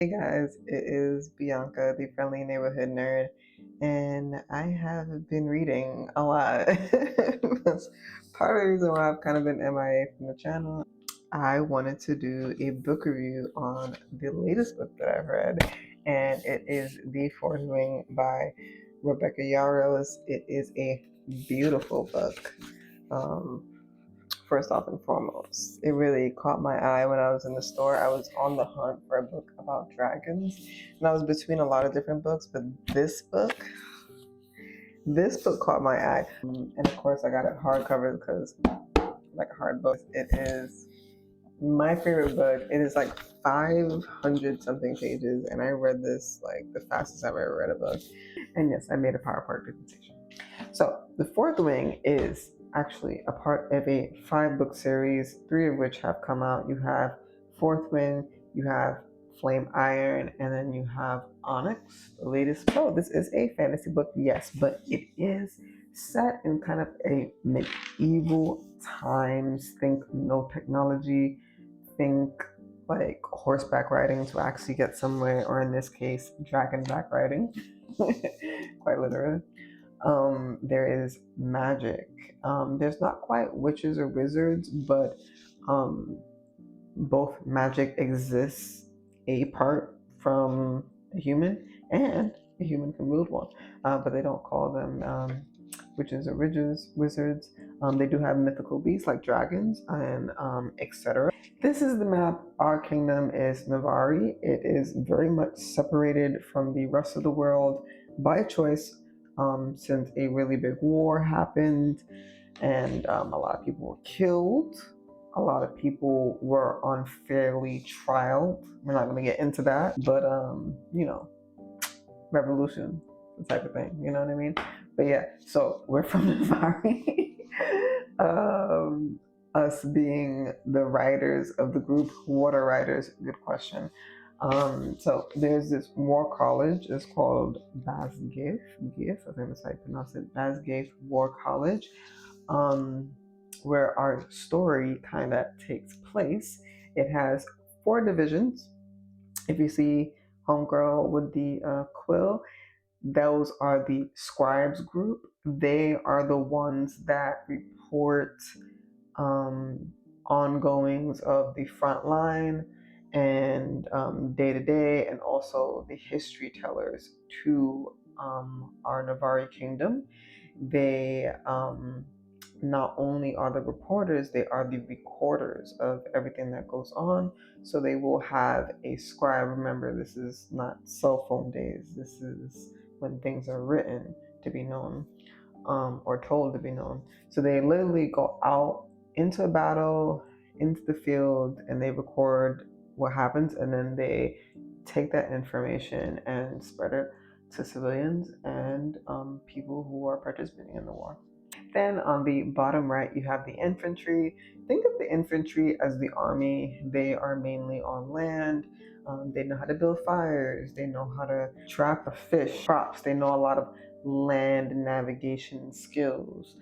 Hey guys, it is Bianca, the friendly neighborhood nerd, and I have been reading a lot. That's part of the reason why I've kind of been MIA from the channel. I wanted to do a book review on the latest book that I've read, and it is The Fourth Wing by Rebecca Yarros. It is a beautiful book. Um, First off and foremost, it really caught my eye when I was in the store. I was on the hunt for a book about dragons, and I was between a lot of different books, but this book caught my eye. And of course, I got it hardcover because, like a hard book, it is my favorite book. It is like 500 something pages, and I read this like the fastest I've ever read a book. And yes, I made a PowerPoint presentation. So, The Fourth Wing is actually a part of a 5 book series, 3 of which have come out. You have Fourth Wing, you have Flame Iron, and then you have Onyx, the latest. Oh, this is a fantasy book, yes, but it is set in kind of a medieval times. Think no technology, think like horseback riding to actually get somewhere, or in this case, dragonback riding, quite literally. There is magic. There's not quite witches or wizards, but um, both magic exists apart from a human, and a human can wield one. But they don't call them witches or wizards. They do have mythical beasts like dragons and etc. This is the map. Our kingdom is Navari. It is very much separated from the rest of the world by choice, since a really big war happened, and a lot of people were killed. A lot of people were unfairly trialed. We're not going to get into that, but revolution, the type of thing. You know what I mean? But yeah, so we're from the Navari. Us being the writers of the group, water writers. Good question. So there's this war college. It's called Basgif. Gif, I think that's how you pronounce it. Basgif War College, um, where our story kind of takes place. It has 4 divisions. If you see Homegirl with the quill, those are the scribes group. They are the ones that report um, ongoings of the front line and day to day, and also the history tellers to our Navari kingdom. They not only are the reporters, they are the recorders of everything that goes on. So they will have a scribe. Remember, this is not cell phone days. This is when things are written to be known, or told to be known. So they literally go out into a battle, into the field, and they record what happens, and then they take that information and spread it to civilians and people who are participating in the war. Then on the bottom right, you have the infantry. Think of the infantry as the army. They are mainly on land. They know how to build fires. They know how to trap a fish, crops. They know a lot of land navigation skills.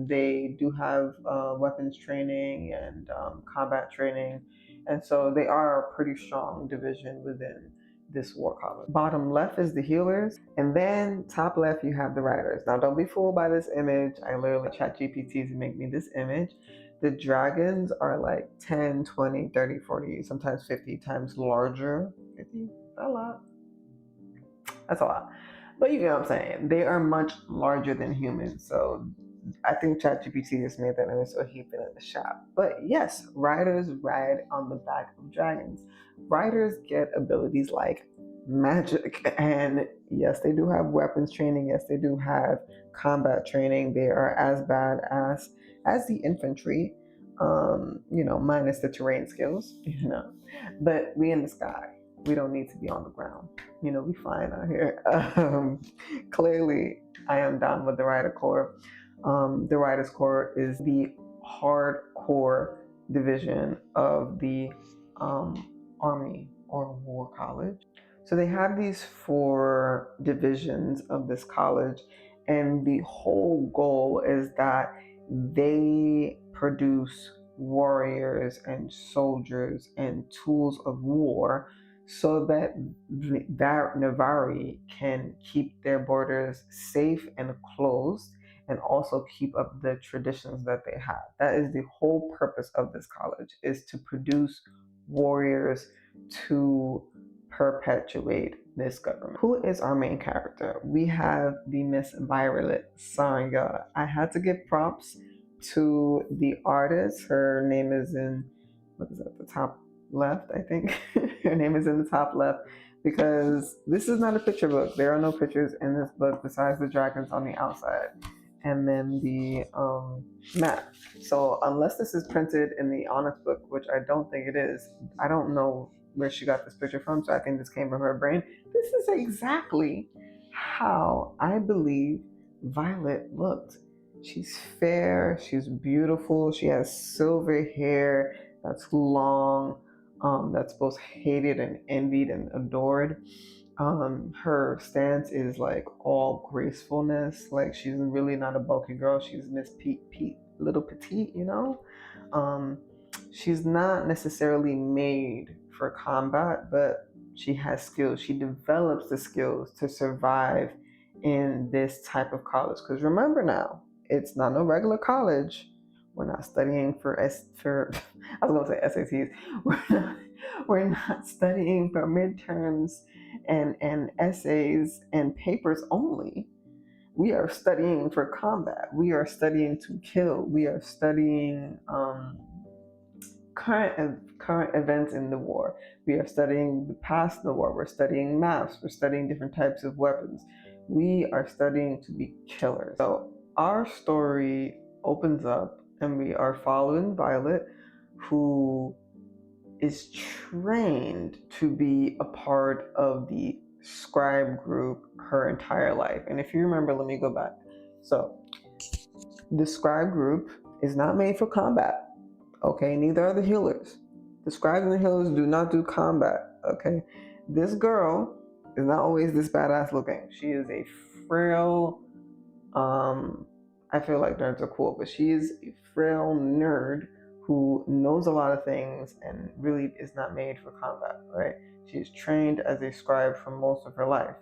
They do have weapons training and combat training. And so they are a pretty strong division within this war college. Bottom left is the healers, and then top left you have the riders. Now don't be fooled by this image. I literally chat GPT to make me this image. The dragons are like 10, 20, 30, 40, sometimes 50 times larger. 50? That's a lot. That's a lot. But you know what I'm saying. They are much larger than humans. So I think ChatGPT just made that image so he fit in the shop. But yes, riders ride on the back of dragons. Riders get abilities like magic. And yes, they do have weapons training. Yes, they do have combat training. They are as badass as the infantry, minus the terrain skills, But we in the sky. We don't need to be on the ground. We flying out here. Clearly, I am down with the Rider Corps. The Riders Corps is the hardcore division of the Army or War College. So they have these 4 divisions of this college, and the whole goal is that they produce warriors and soldiers and tools of war so that Navari can keep their borders safe and closed and also keep up the traditions that they have. That is the whole purpose of this college, is to produce warriors to perpetuate this government. Who is our main character? We have the Miss Violet Sanya. I had to give props to the artist. Her name is in, what is it, at the top left, I think. Her name is in the top left, because this is not a picture book. There are no pictures in this book besides the dragons on the outside and then the map. So unless this is printed in the Honest book, which I don't think it is, I don't know where she got this picture from, so I think this came from her brain. This is exactly how I believe Violet looked. She's fair, she's beautiful, she has silver hair that's long, that's both hated and envied and adored. Her stance is like all gracefulness. Like she's really not a bulky girl. She's Miss Pete, little petite, you know. Um, she's not necessarily made for combat, but she has skills. She develops the skills to survive in this type of college. Because remember now, it's not no regular college. We're not studying for I was gonna say SATs. We're not studying for midterms and essays and papers only. We are studying for combat. We are studying to kill. We are studying current events in the war. We are studying the past of the war. We're studying maps. We're studying different types of weapons. We are studying to be killers. So our story opens up, and we are following Violet, who is trained to be a part of the scribe group her entire life. And if you remember, let me go back. So the scribe group is not made for combat. Okay, neither are the healers. The scribes and the healers do not do combat. Okay, this girl is not always this badass looking. She is a frail, I feel like nerds are cool, but she is a frail nerd who knows a lot of things and really is not made for combat, right? She is trained as a scribe for most of her life.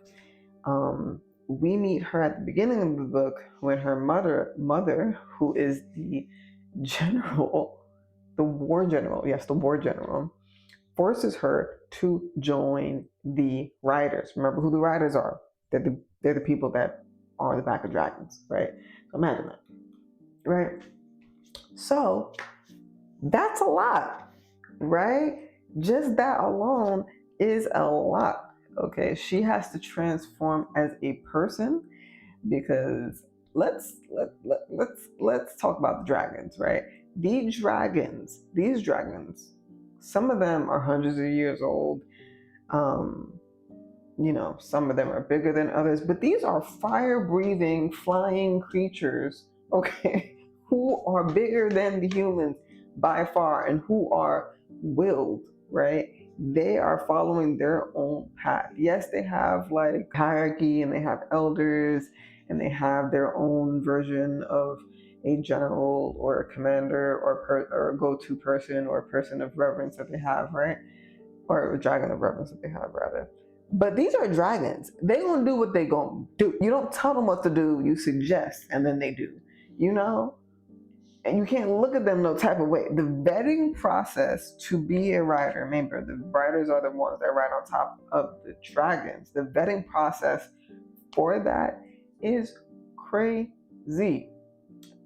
We meet her at the beginning of the book when her mother, who is the general, the war general, yes, the war general, forces her to join the riders. Remember who the riders are? They're the people that are the back of dragons, right? So imagine that, right? So that's a lot, right? Just that alone is a lot. Okay, she has to transform as a person, because let's talk about the dragons, right? These dragons, some of them are hundreds of years old. Um, some of them are bigger than others, but these are fire breathing, flying creatures, okay, who are bigger than the humans by far and who are willed, right? They are following their own path. Yes, they have like hierarchy and they have elders and they have their own version of a general or a commander or a go-to person or a person of reverence that they have, right? Or a dragon of reverence that they have, rather. But these are dragons. They gonna do what they gonna do. You don't tell them what to do. You suggest, and then they do. You know, and you can't look at them no type of way. The vetting process to be a rider. Remember, the riders are the ones that ride on top of the dragons. The vetting process for that is crazy.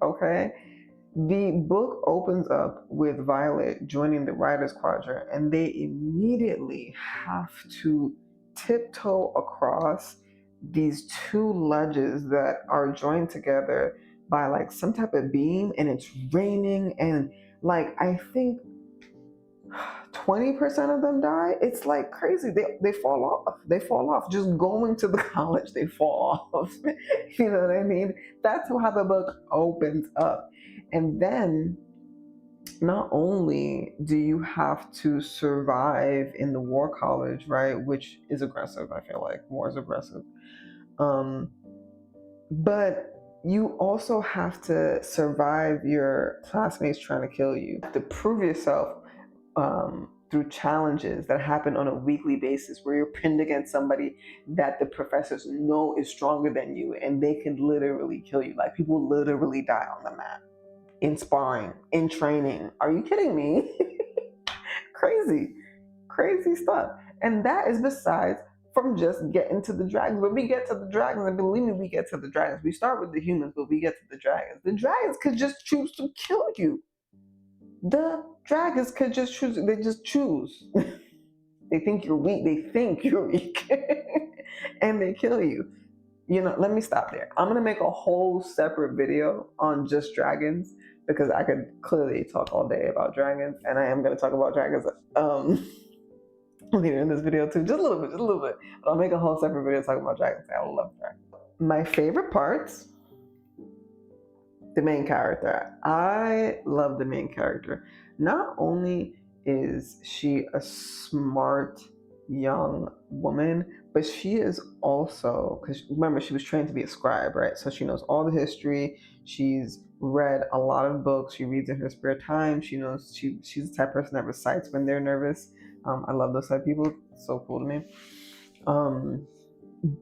Okay. The book opens up with Violet joining the Riders Quadrant, and they immediately have to tiptoe across these two ledges that are joined together by like some type of beam, and it's raining, and like I think 20% of them die. It's like crazy. They fall off. They fall off. Just going to the college, they fall off. You know what I mean? That's how the book opens up. And then not only do you have to survive in the war college, right? Which is aggressive, I feel like. War is aggressive. Um, but you also have to survive your classmates trying to kill you, to prove yourself through challenges that happen on a weekly basis where you're pinned against somebody that the professors know is stronger than you and they can literally kill you. Like people literally die on the mat in sparring, in training. Are you kidding me? Crazy, crazy stuff. And that is besides from just getting to the dragons. When we get to the dragons, and believe me, we get to the dragons. We start with the humans, but we get to the dragons. The dragons could just choose to kill you. The dragons could just choose. They just choose. They think you're weak. They think you're weak, and they kill you. You know, let me stop there. I'm gonna make a whole separate video on just dragons because I could clearly talk all day about dragons, and I am gonna talk about dragons later in this video too, just a little bit, just a little bit. But I'll make a whole separate video talking about dragons. I love dragons. My favorite parts, the main character. I love the main character. Not only is she a smart young woman, but she is also, because remember, she was trained to be a scribe, right? So she knows all the history. She's read a lot of books. She reads in her spare time. She knows she's the type of person that recites when they're nervous. I love those type of people. So cool to me.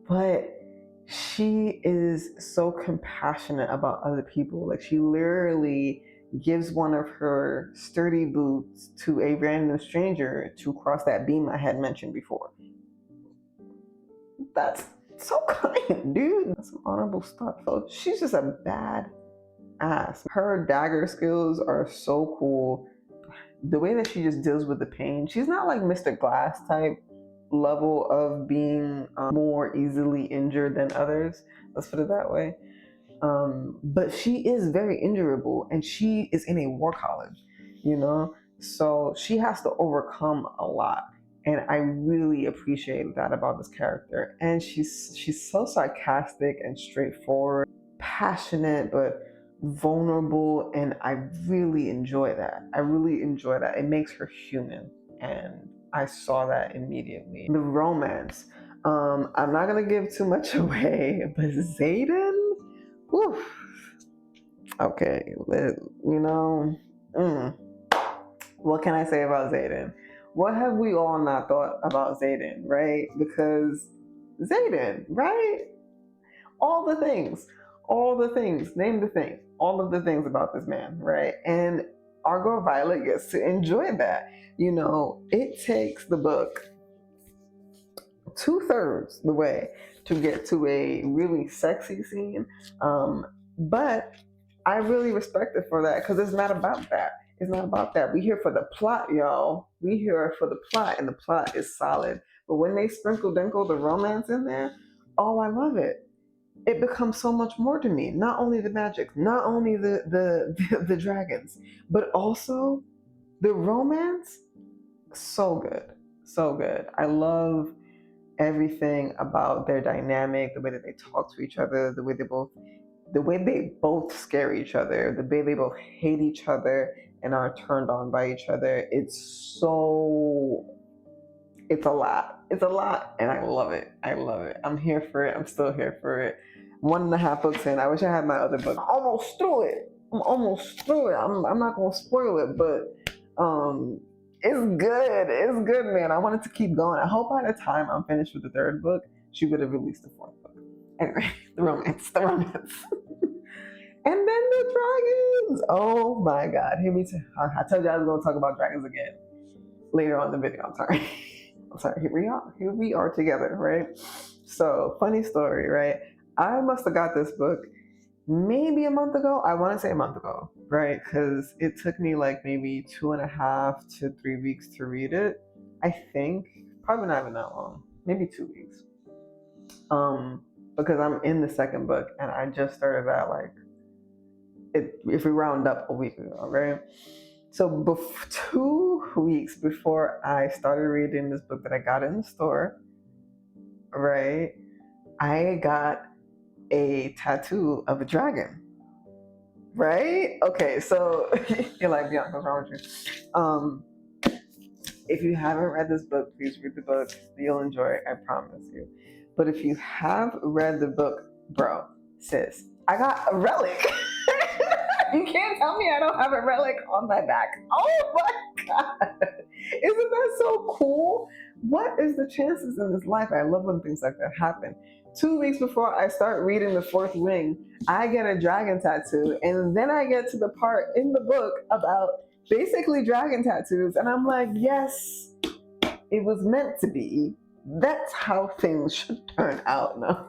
But she is so compassionate about other people. Like she literally gives one of her sturdy boots to a random stranger to cross that beam I had mentioned before. That's so kind, dude. That's some honorable stuff. So she's just a bad ass. Her dagger skills are so cool. The way that she just deals with the pain. She's not like Mr. Glass type level of being more easily injured than others. Let's put it that way. But she is very injurable, and she is in a war college, you know? So she has to overcome a lot. And I really appreciate that about this character. And she's so sarcastic and straightforward, passionate, but vulnerable, and I really enjoy that. I really enjoy that. It makes her human, and I saw that immediately. The romance. I'm not gonna give too much away, but Xaden, whew, okay, you know, what can I say about Xaden? What have we all not thought about Xaden, right? Because Xaden, right? All the things, name the things, all of the things about this man, right? And Argo Violet gets to enjoy that. You know, it takes the book 2/3 the way to get to a really sexy scene. But I really respect it for that because it's not about that. It's not about that. We here for the plot, y'all. We here for the plot, and the plot is solid. But when they sprinkle dinkle the romance in there, oh, I love it. It becomes so much more to me. Not only the magic, not only the dragons, but also the romance. So good, so good. I love everything about their dynamic, the way that they talk to each other, the way they both scare each other, the way they both hate each other and are turned on by each other. It's a lot. It's a lot, and I love it. I love it. I'm here for it. I'm still here for it. 1.5 books in. I wish I had my other book. I'm almost through it. I'm not gonna spoil it, but it's good. It's good, man. I wanted to keep going. I hope by the time I'm finished with the 3rd book, she would have released the 4th book. Anyway, the romance. And then the dragons. Oh my God. I told you I was going to talk about dragons again later on in the video. I'm sorry. Here we are together, right? So, funny story, right? I must have got this book maybe a month ago. I want to say a month ago, right? Because it took me like maybe 2.5 to 3 weeks to read it. I think probably not even that long, maybe 2 weeks. Because I'm in the 2nd book and I just started that like if we round up a week ago, right? So 2 weeks before I started reading this book that I got in the store, right? I got a tattoo of a dragon. Right? Okay, so you're like, Bianca, what's wrong with you? If you haven't read this book, please read the book. You'll enjoy it, I promise you. But if you have read the book, bro, sis, I got a relic. You can't tell me I don't have a relic on my back. Oh my God. Isn't that so cool? What is the chances in this life? I love when things like that happen. 2 weeks before I start reading The Fourth Wing, I get a dragon tattoo, and then I get to the part in the book about basically dragon tattoos, and I'm like, yes, it was meant to be. That's how things should turn out. No,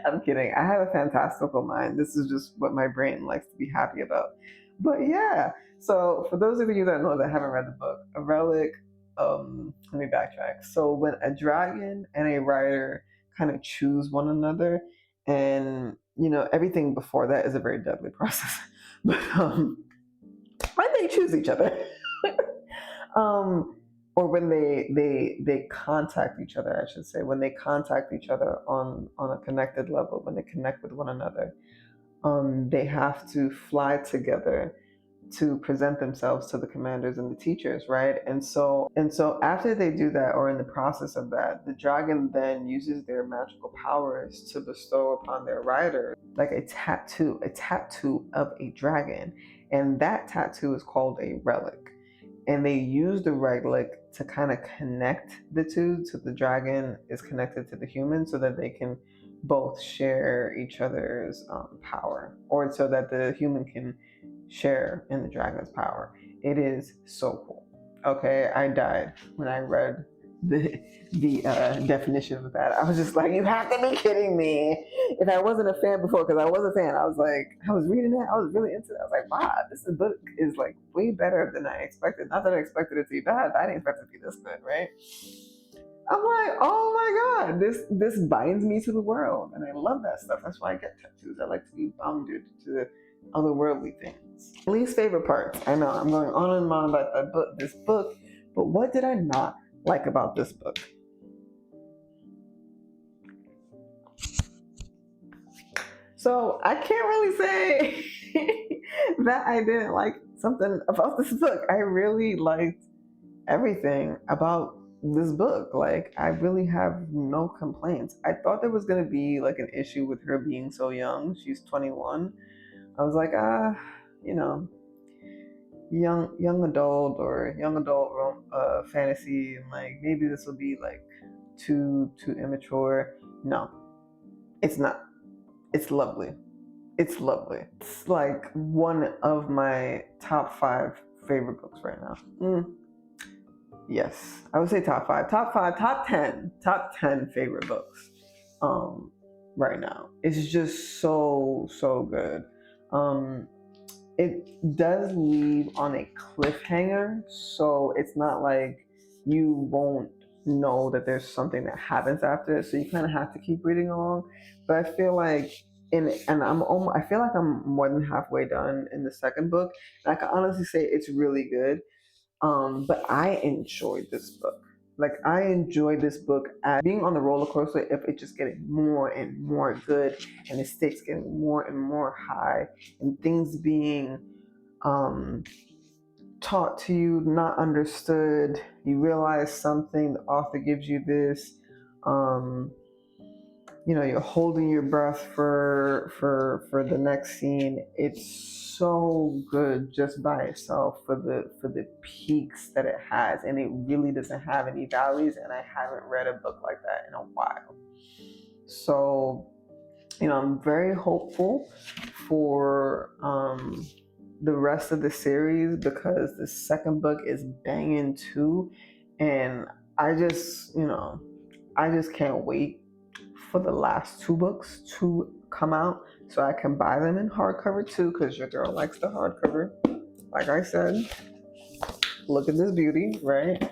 I'm kidding. I have a fantastical mind. This is just what my brain likes to be happy about. But yeah, so for those of you that know that haven't read the book, a relic, let me backtrack. So when a dragon and a rider kind of choose one another, and everything before that is a very deadly process. But when they choose each other, um, or when they contact each other, I should say, when they contact each other on a connected level, when they connect with one another, they have to fly together to present themselves to the commanders and the teachers, right? And so after they do that, or in the process of that, the dragon then uses their magical powers to bestow upon their riders like a tattoo of a dragon, and that tattoo is called a relic. And they use the relic to kind of connect the two, so the dragon is connected to the human, so that they can both share each other's power, or so that the human can share in the dragon's power. It is so cool. Okay, I died when I read the definition of that. I was just like, you have to be kidding me. If I wasn't a fan before, because I was a fan, I was like, I was reading it, I was really into it. I was like, wow, this book is like way better than I expected. Not that I expected it to be bad, but I didn't expect it to be this good, right? I'm like, oh my god, this binds me to the world, and I love that stuff. That's why I get tattoos. I like to be bounded to otherworldly things. Least favorite parts. I know I'm going on and on about this book, but what did I not like about this book? So I can't really say that I didn't like something about this book. I really liked everything about this book. Like, I really have no complaints. I thought there was going to be like an issue with her being so young. She's 21. I was like, you know, young adult fantasy, and like maybe this will be like too immature. No, it's not. It's lovely. It's lovely. It's like one of my top 5 favorite books right now. Yes, I would say top 5, top 5, top 10 favorite books. Um, right now, it's just so good. Um, it does leave on a cliffhanger, so it's not like you won't know that there's something that happens after it. So you kind of have to keep reading along. But I feel like I feel like I'm more than halfway done in the second book. And I can honestly say it's really good. But I enjoyed this book. Like, I enjoyed this book as being on the roller coaster if it's just getting more and more good, and the stakes getting more and more high, and things being um, taught to you, not understood. You realize something, the author gives you this. Um, you're holding your breath for the next scene. It's so good just by itself for the peaks that it has, and it really doesn't have any valleys. And I haven't read a book like that in a while. So I'm very hopeful for the rest of the series, because the second book is banging too, and I just can't wait for the last 2 books to come out so I can buy them in hardcover too, because your girl likes the hardcover. Like I said, look at this beauty, right?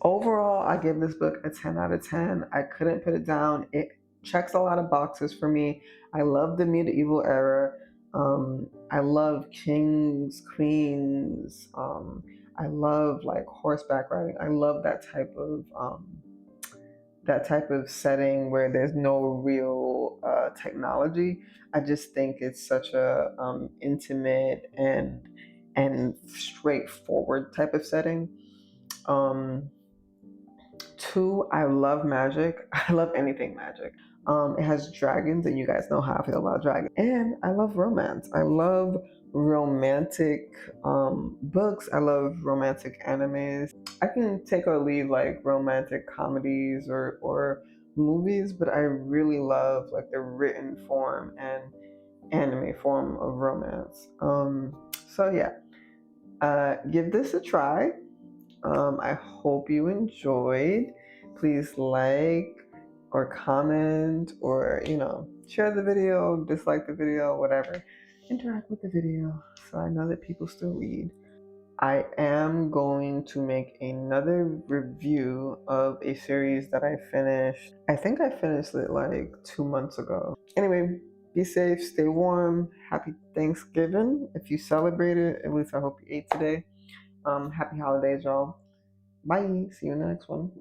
Overall, I give this book a 10 out of 10. I couldn't put it down. It checks a lot of boxes for me. I love the medieval era. I love kings, queens. I love like horseback riding. I love that type of setting where there's no real technology. I just think it's such a intimate and straightforward type of setting. Um, Two, I love magic. I love anything magic. It has dragons, and you guys know how I feel about dragons. And I love romance. I love romantic books. I love romantic animes. I can take or leave like romantic comedies or movies, but I really love like the written form and anime form of romance. So yeah, give this a try. I hope you enjoyed. Please like or comment or, share the video, dislike the video, whatever. Interact with the video so I know that people still read. I am going to make another review of a series that I finished. I think I finished it like 2 months ago. Anyway, be safe, stay warm. Happy Thanksgiving. If you celebrate it, at least I hope you ate today. Happy holidays, y'all. Bye. See you in the next one.